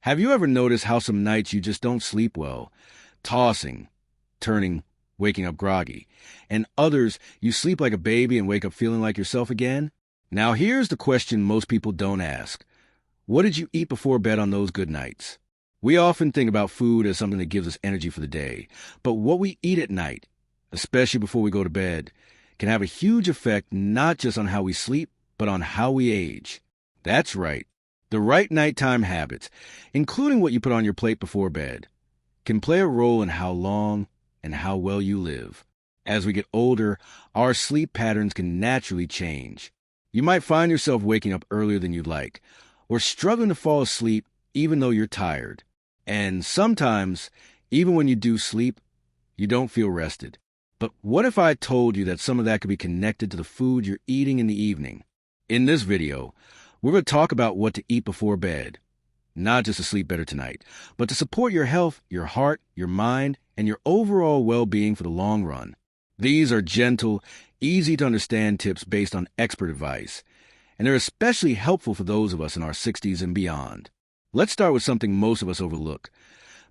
Have you ever noticed how some nights you just don't sleep well, tossing, turning, waking up groggy, and others you sleep like a baby and wake up feeling like yourself again? Now here's the question most people don't ask. What did you eat before bed on those good nights? We often think about food as something that gives us energy for the day, but what we eat at night, especially before we go to bed, can have a huge effect not just on how we sleep, but on how we age. That's right. The right nighttime habits, including what you put on your plate before bed, can play a role in how long and how well you live. As we get older, our sleep patterns can naturally change. You might find yourself waking up earlier than you'd like, or struggling to fall asleep even though you're tired. And sometimes, even when you do sleep, you don't feel rested. But what if I told you that some of that could be connected to the food you're eating in the evening? In this video, we're going to talk about what to eat before bed, not just to sleep better tonight, but to support your health, your heart, your mind, and your overall well-being for the long run. These are gentle, easy-to-understand tips based on expert advice, and they're especially helpful for those of us in our 60s and beyond. Let's start with something most of us overlook: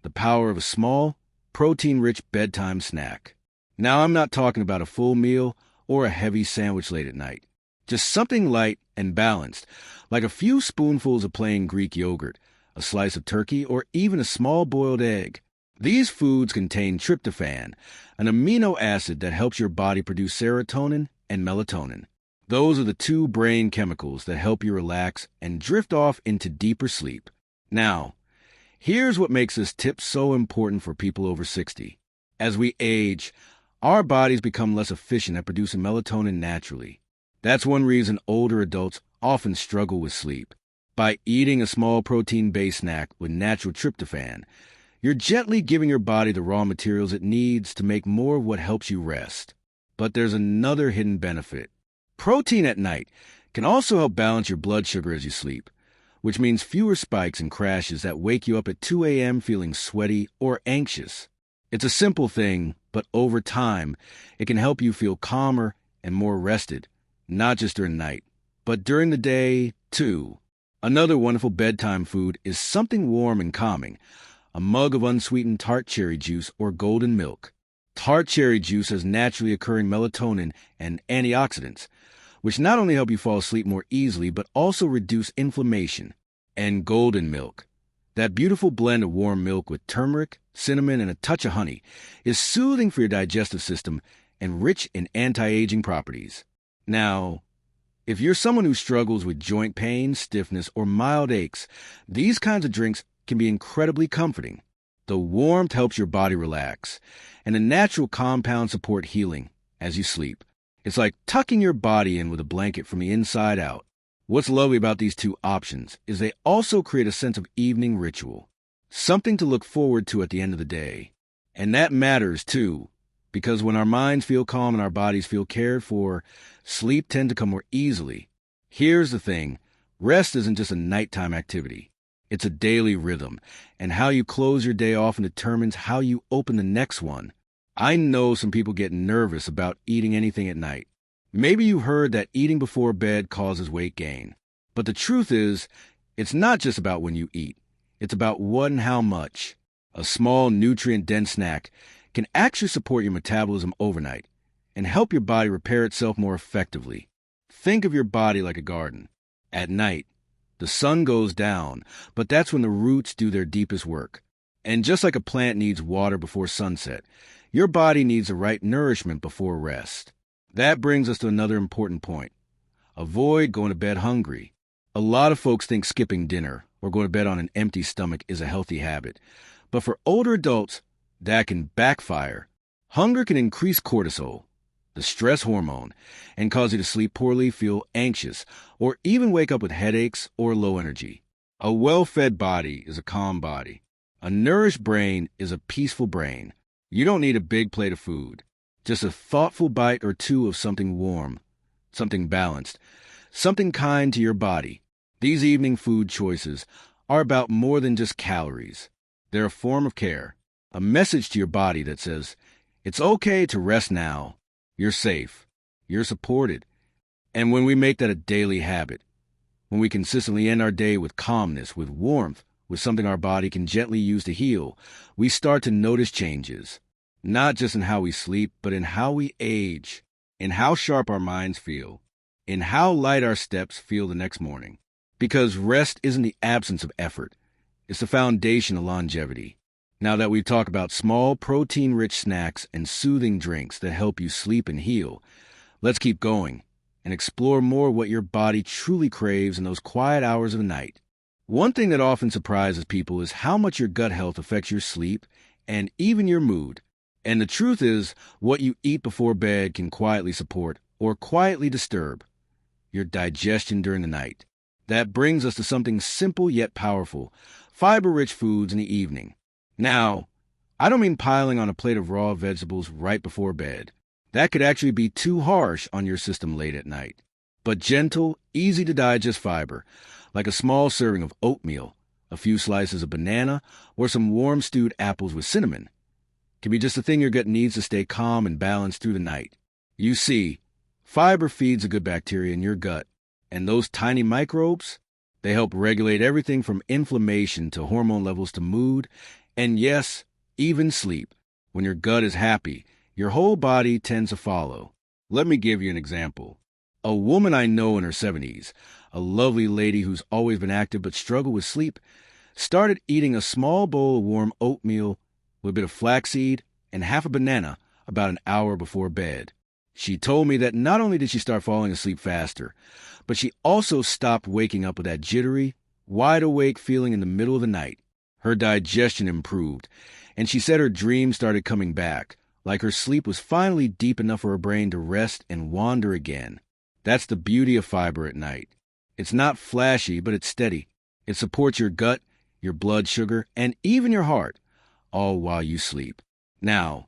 the power of a small, protein-rich bedtime snack. Now, I'm not talking about a full meal or a heavy sandwich late at night. Just something light and balanced, like a few spoonfuls of plain Greek yogurt, a slice of turkey, or even a small boiled egg. These foods contain tryptophan, an amino acid that helps your body produce serotonin and melatonin. Those are the two brain chemicals that help you relax and drift off into deeper sleep. Now, here's what makes this tip so important for people over 60. As we age, our bodies become less efficient at producing melatonin naturally. That's one reason older adults often struggle with sleep. By eating a small protein-based snack with natural tryptophan, you're gently giving your body the raw materials it needs to make more of what helps you rest. But there's another hidden benefit. Protein at night can also help balance your blood sugar as you sleep, which means fewer spikes and crashes that wake you up at 2 a.m. feeling sweaty or anxious. It's a simple thing, but over time, it can help you feel calmer and more rested, not just during the night, but during the day, too. Another wonderful bedtime food is something warm and calming: a mug of unsweetened tart cherry juice or golden milk. Tart cherry juice has naturally occurring melatonin and antioxidants, which not only help you fall asleep more easily, but also reduce inflammation. And golden milk, that beautiful blend of warm milk with turmeric, cinnamon, and a touch of honey, is soothing for your digestive system and rich in anti-aging properties. Now, if you're someone who struggles with joint pain, stiffness, or mild aches, these kinds of drinks can be incredibly comforting. The warmth helps your body relax, and the natural compounds support healing as you sleep. It's like tucking your body in with a blanket from the inside out. What's lovely about these two options is they also create a sense of evening ritual, something to look forward to at the end of the day. And that matters, too, because when our minds feel calm and our bodies feel cared for, sleep tends to come more easily. Here's the thing: rest isn't just a nighttime activity. It's a daily rhythm, and how you close your day often determines how you open the next one. I know some people get nervous about eating anything at night. Maybe you heard that eating before bed causes weight gain. But the truth is, it's not just about when you eat. It's about what and how much. A small, nutrient-dense snack can actually support your metabolism overnight and help your body repair itself more effectively. Think of your body like a garden. At night, the sun goes down, but that's when the roots do their deepest work. And just like a plant needs water before sunset, your body needs the right nourishment before rest. That brings us to another important point: avoid going to bed hungry. A lot of folks think skipping dinner or going to bed on an empty stomach is a healthy habit. But for older adults, that can backfire. Hunger can increase cortisol, the stress hormone, and cause you to sleep poorly, feel anxious, or even wake up with headaches or low energy. A well-fed body is a calm body. A nourished brain is a peaceful brain. You don't need a big plate of food. Just a thoughtful bite or two of something warm, something balanced, something kind to your body. These evening food choices are about more than just calories. They're a form of care, a message to your body that says, it's okay to rest now. You're safe. You're supported. And when we make that a daily habit, when we consistently end our day with calmness, with warmth, with something our body can gently use to heal, we start to notice changes, not just in how we sleep, but in how we age, in how sharp our minds feel, in how light our steps feel the next morning. Because rest isn't the absence of effort, it's the foundation of longevity. Now that we've talked about small, protein-rich snacks and soothing drinks that help you sleep and heal, let's keep going and explore more what your body truly craves in those quiet hours of the night. One thing that often surprises people is how much your gut health affects your sleep and even your mood. And the truth is, what you eat before bed can quietly support or quietly disturb your digestion during the night. That brings us to something simple yet powerful: fiber-rich foods in the evening. Now, I don't mean piling on a plate of raw vegetables right before bed. That could actually be too harsh on your system late at night. But gentle, easy-to-digest fiber, like a small serving of oatmeal, a few slices of banana, or some warm stewed apples with cinnamon, can be just the thing your gut needs to stay calm and balanced through the night. You see, fiber feeds the good bacteria in your gut, and those tiny microbes, they help regulate everything from inflammation to hormone levels to mood, and yes, even sleep. When your gut is happy, your whole body tends to follow. Let me give you an example. A woman I know in her 70s, a lovely lady who's always been active but struggled with sleep, started eating a small bowl of warm oatmeal with a bit of flaxseed and half a banana about an hour before bed. She told me that not only did she start falling asleep faster, but she also stopped waking up with that jittery, wide-awake feeling in the middle of the night. Her digestion improved, and she said her dreams started coming back, like her sleep was finally deep enough for her brain to rest and wander again. That's the beauty of fiber at night. It's not flashy, but it's steady. It supports your gut, your blood sugar, and even your heart, all while you sleep. Now,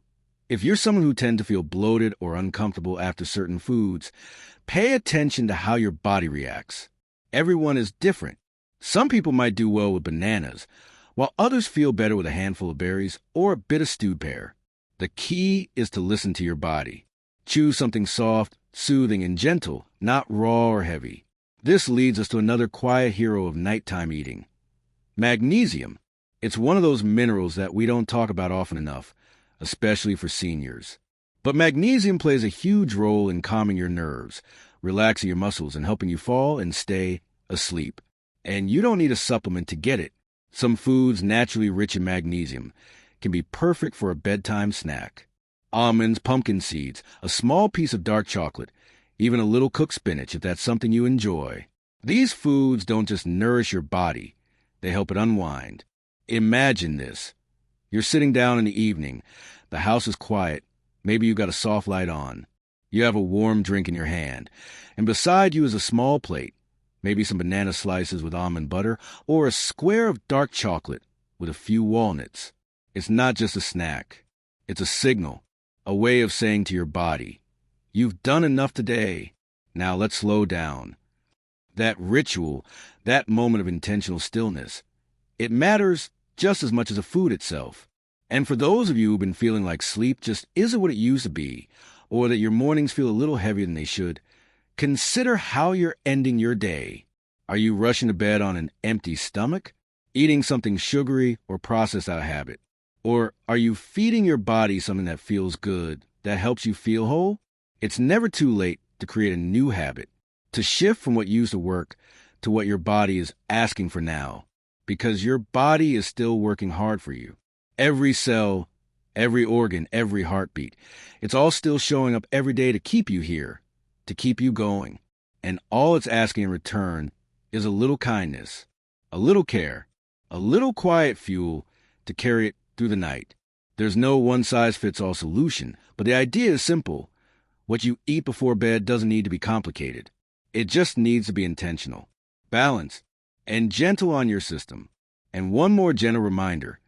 if you're someone who tends to feel bloated or uncomfortable after certain foods, pay attention to how your body reacts. Everyone is different. Some people might do well with bananas, while others feel better with a handful of berries or a bit of stewed pear. The key is to listen to your body. Choose something soft, soothing, and gentle, not raw or heavy. This leads us to another quiet hero of nighttime eating: magnesium. It's one of those minerals that we don't talk about often enough, especially for seniors. But magnesium plays a huge role in calming your nerves, relaxing your muscles, and helping you fall and stay asleep. And you don't need a supplement to get it. Some foods naturally rich in magnesium can be perfect for a bedtime snack. Almonds, pumpkin seeds, a small piece of dark chocolate, even a little cooked spinach if that's something you enjoy. These foods don't just nourish your body, they help it unwind. Imagine this. You're sitting down in the evening. The house is quiet. Maybe you've got a soft light on. You have a warm drink in your hand. And beside you is a small plate, maybe some banana slices with almond butter, or a square of dark chocolate with a few walnuts. It's not just a snack. It's a signal, a way of saying to your body, you've done enough today. Now let's slow down. That ritual, that moment of intentional stillness, it matters just as much as the food itself. And for those of you who've been feeling like sleep just isn't what it used to be, or that your mornings feel a little heavier than they should, consider how you're ending your day. Are you rushing to bed on an empty stomach, eating something sugary or processed out of habit? Or are you feeding your body something that feels good, that helps you feel whole? It's never too late to create a new habit, to shift from what used to work to what your body is asking for now, because your body is still working hard for you. Every cell, every organ, every heartbeat, it's all still showing up every day to keep you here, to keep you going. And all it's asking in return is a little kindness, a little care, a little quiet fuel to carry it through the night. There's no one-size-fits-all solution, but the idea is simple. What you eat before bed doesn't need to be complicated. It just needs to be intentional, balanced, and gentle on your system. And one more gentle reminder: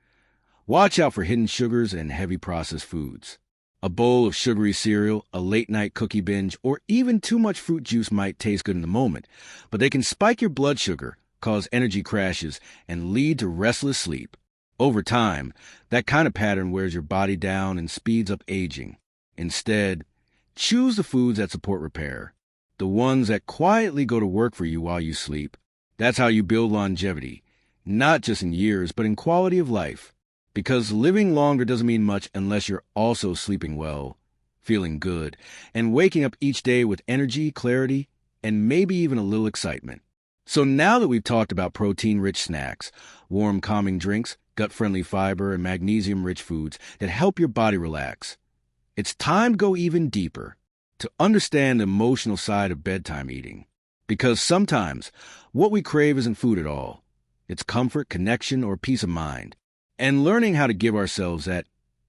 watch out for hidden sugars and heavy processed foods. A bowl of sugary cereal, a late-night cookie binge, or even too much fruit juice might taste good in the moment, but they can spike your blood sugar, cause energy crashes, and lead to restless sleep. Over time, that kind of pattern wears your body down and speeds up aging. Instead, choose the foods that support repair, the ones that quietly go to work for you while you sleep. That's how you build longevity, not just in years, but in quality of life. Because living longer doesn't mean much unless you're also sleeping well, feeling good, and waking up each day with energy, clarity, and maybe even a little excitement. So now that we've talked about protein-rich snacks, warm calming drinks, gut-friendly fiber, and magnesium-rich foods that help your body relax, it's time to go even deeper, to understand the emotional side of bedtime eating. Because sometimes what we crave isn't food at all. It's comfort, connection, or peace of mind. And learning how to give ourselves that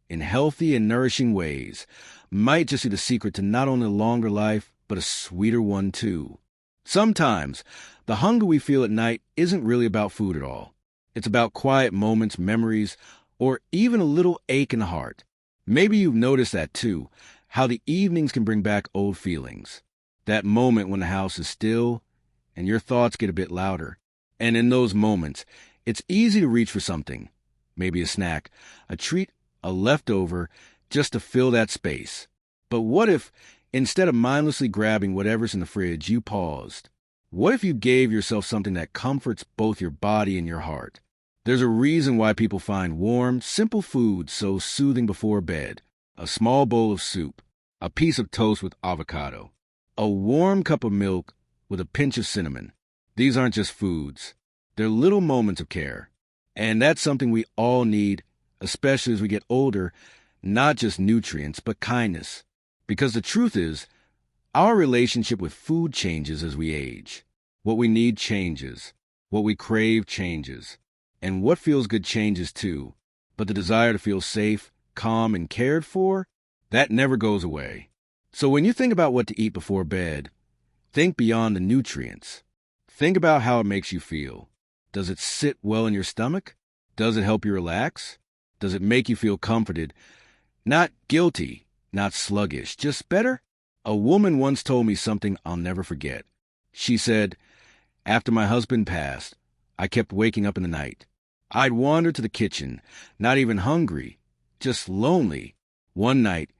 in healthy and nourishing ways might just be the secret to not only a longer life, but a sweeter one too. Sometimes the hunger we feel at night isn't really about food at all. It's about quiet moments, memories, or even a little ache in the heart. Maybe you've noticed that too, how the evenings can bring back old feelings. That moment when the house is still and your thoughts get a bit louder. And in those moments, it's easy to reach for something. Maybe a snack, a treat, a leftover, just to fill that space. But what if, instead of mindlessly grabbing whatever's in the fridge, you paused? What if you gave yourself something that comforts both your body and your heart? There's a reason why people find warm, simple food so soothing before bed. A small bowl of soup, a piece of toast with avocado, a warm cup of milk with a pinch of cinnamon. These aren't just foods. They're little moments of care. And that's something we all need, especially as we get older, not just nutrients, but kindness. Because the truth is, our relationship with food changes as we age. What we need changes. What we crave changes. And what feels good changes too. But the desire to feel safe, calm, and cared for, that never goes away. So when you think about what to eat before bed, think beyond the nutrients. Think about how it makes you feel. Does it sit well in your stomach? Does it help you relax? Does it make you feel comforted? Not guilty, not sluggish, just better? A woman once told me something I'll never forget. She said, "After my husband passed, I kept waking up in the night. I'd wander to the kitchen, not even hungry, just lonely. One night,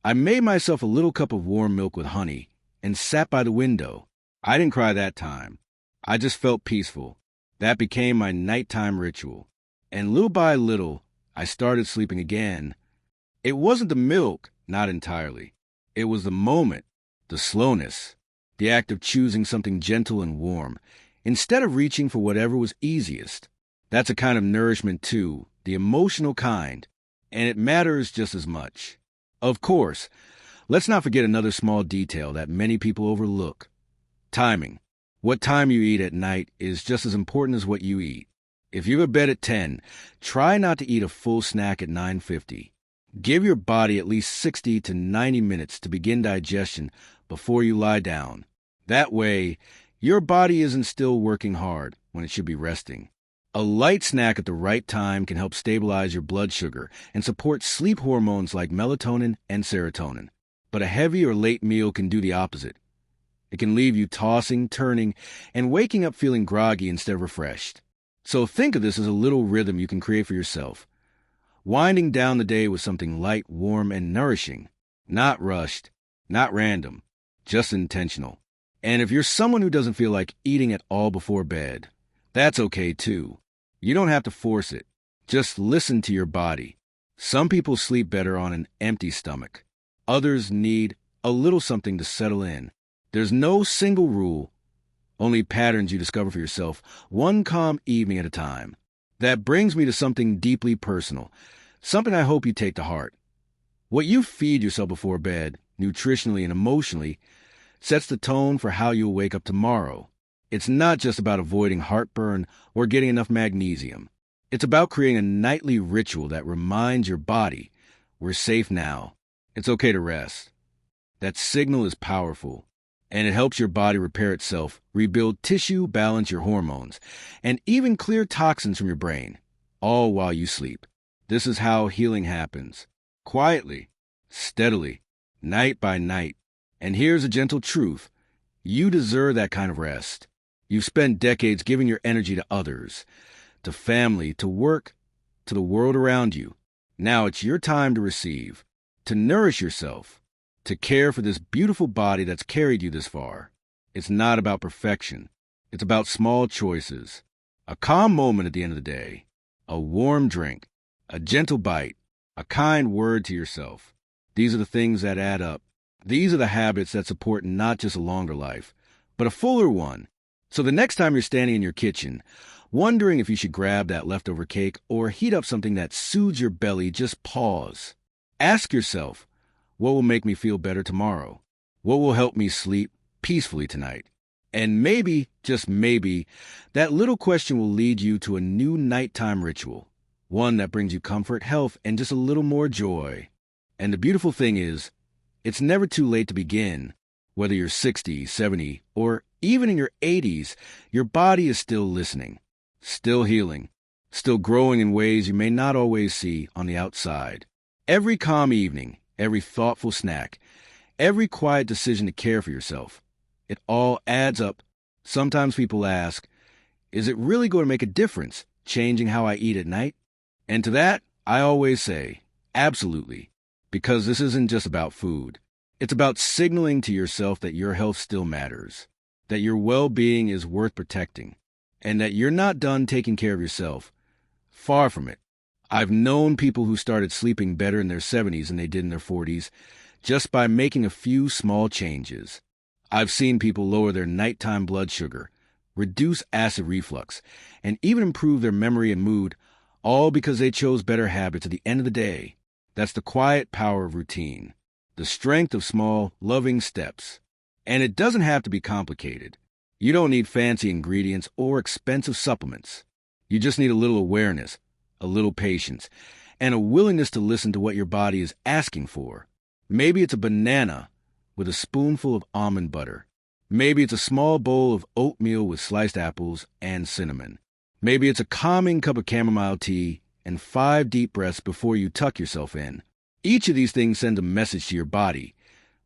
I made myself a little cup of warm milk with honey and sat by the window. I didn't cry that time. I just felt peaceful. That became my nighttime ritual. And little by little, I started sleeping again. It wasn't the milk, not entirely. It was the moment, the slowness, the act of choosing something gentle and warm, instead of reaching for whatever was easiest. That's a kind of nourishment too, the emotional kind, and it matters just as much. Of course, let's not forget another small detail that many people overlook. Timing. What time you eat at night is just as important as what you eat. If you go to bed at 10, try not to eat a full snack at 9:50. Give your body at least 60 to 90 minutes to begin digestion before you lie down. That way, your body isn't still working hard when it should be resting. A light snack at the right time can help stabilize your blood sugar and support sleep hormones like melatonin and serotonin. But a heavy or late meal can do the opposite. It can leave you tossing, turning, and waking up feeling groggy instead of refreshed. So think of this as a little rhythm you can create for yourself. Winding down the day with something light, warm, and nourishing. Not rushed, not random, just intentional. And if you're someone who doesn't feel like eating at all before bed, that's okay too. You don't have to force it. Just listen to your body. Some people sleep better on an empty stomach. Others need a little something to settle in. There's no single rule, only patterns you discover for yourself, one calm evening at a time. That brings me to something deeply personal, something I hope you take to heart. What you feed yourself before bed, nutritionally and emotionally, sets the tone for how you'll wake up tomorrow. It's not just about avoiding heartburn or getting enough magnesium. It's about creating a nightly ritual that reminds your body, we're safe now. It's okay to rest. That signal is powerful. And it helps your body repair itself, rebuild tissue, balance your hormones, and even clear toxins from your brain, all while you sleep. This is how healing happens. Quietly, steadily, night by night. And here's a gentle truth. You deserve that kind of rest. You've spent decades giving your energy to others, to family, to work, to the world around you. Now it's your time to receive, to nourish yourself, to care for this beautiful body that's carried you this far. It's not about perfection. It's about small choices. A calm moment at the end of the day, a warm drink, a gentle bite, a kind word to yourself. These are the things that add up. These are the habits that support not just a longer life, but a fuller one. So the next time you're standing in your kitchen, wondering if you should grab that leftover cake or heat up something that soothes your belly, just pause. Ask yourself, what will make me feel better tomorrow? What will help me sleep peacefully tonight? And maybe, just maybe, that little question will lead you to a new nighttime ritual, one that brings you comfort, health, and just a little more joy. And the beautiful thing is, it's never too late to begin. Whether you're 60, 70, or even in your 80s, your body is still listening, still healing, still growing in ways you may not always see on the outside. Every calm evening, every thoughtful snack, every quiet decision to care for yourself, it all adds up. Sometimes people ask, is it really going to make a difference changing how I eat at night? And to that, I always say, absolutely, because this isn't just about food. It's about signaling to yourself that your health still matters, that your well-being is worth protecting, and that you're not done taking care of yourself. Far from it. I've known people who started sleeping better in their 70s than they did in their 40s just by making a few small changes. I've seen people lower their nighttime blood sugar, reduce acid reflux, and even improve their memory and mood, all because they chose better habits at the end of the day. That's the quiet power of routine, the strength of small, loving steps. And it doesn't have to be complicated. You don't need fancy ingredients or expensive supplements. You just need a little awareness, a little patience, and a willingness to listen to what your body is asking for. Maybe it's a banana with a spoonful of almond butter. Maybe it's a small bowl of oatmeal with sliced apples and cinnamon. Maybe it's a calming cup of chamomile tea and 5 deep breaths before you tuck yourself in. Each of these things sends a message to your body.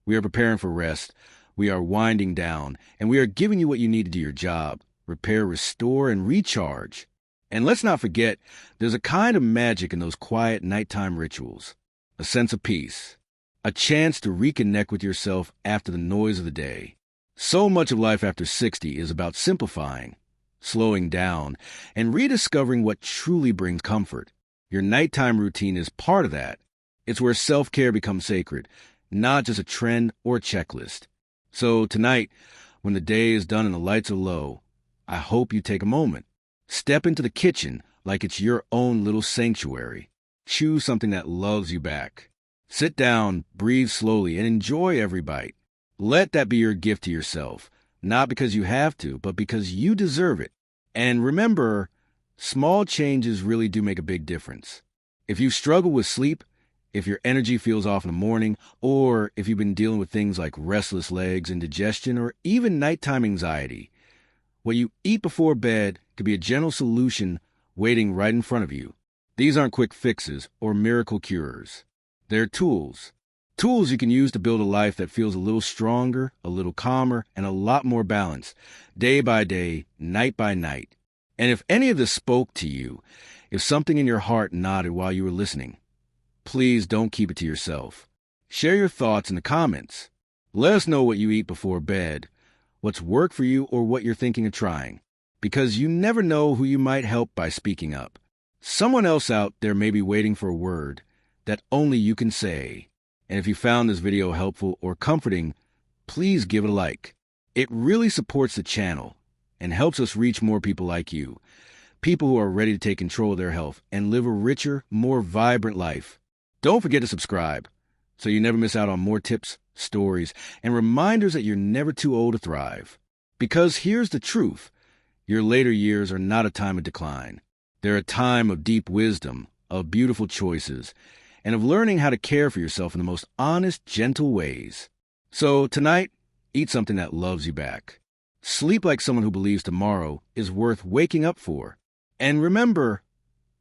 We are preparing for rest. We are winding down, and we are giving you what you need to do your job, repair, restore, and recharge. And let's not forget, there's a kind of magic in those quiet nighttime rituals, a sense of peace, a chance to reconnect with yourself after the noise of the day. So much of life after 60 is about simplifying, slowing down, and rediscovering what truly brings comfort. Your nighttime routine is part of that. It's where self-care becomes sacred, not just a trend or a checklist. So tonight, when the day is done and the lights are low, I hope you take a moment. Step into the kitchen like it's your own little sanctuary. Choose something that loves you back. Sit down, breathe slowly, and enjoy every bite. Let that be your gift to yourself, not because you have to, but because you deserve it. And remember, small changes really do make a big difference. If you struggle with sleep, if your energy feels off in the morning, or if you've been dealing with things like restless legs, indigestion, or even nighttime anxiety, what you eat before bed could be a gentle solution waiting right in front of you. These aren't quick fixes or miracle cures. They're tools. Tools you can use to build a life that feels a little stronger, a little calmer, and a lot more balanced, day by day, night by night. And if any of this spoke to you, if something in your heart nodded while you were listening, please don't keep it to yourself. Share your thoughts in the comments. Let us know what you eat before bed, what's worked for you, or what you're thinking of trying. Because you never know who you might help by speaking up. Someone else out there may be waiting for a word that only you can say. And if you found this video helpful or comforting, please give it a like. It really supports the channel and helps us reach more people like you, people who are ready to take control of their health and live a richer, more vibrant life. Don't forget to subscribe so you never miss out on more tips, stories, and reminders that you're never too old to thrive. Because here's the truth. Your later years are not a time of decline. They're a time of deep wisdom, of beautiful choices, and of learning how to care for yourself in the most honest, gentle ways. So tonight, eat something that loves you back. Sleep like someone who believes tomorrow is worth waking up for. And remember,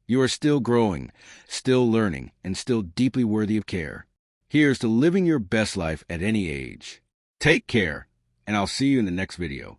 you are still growing, still learning, and still deeply worthy of care. Here's to living your best life at any age. Take care, and I'll see you in the next video.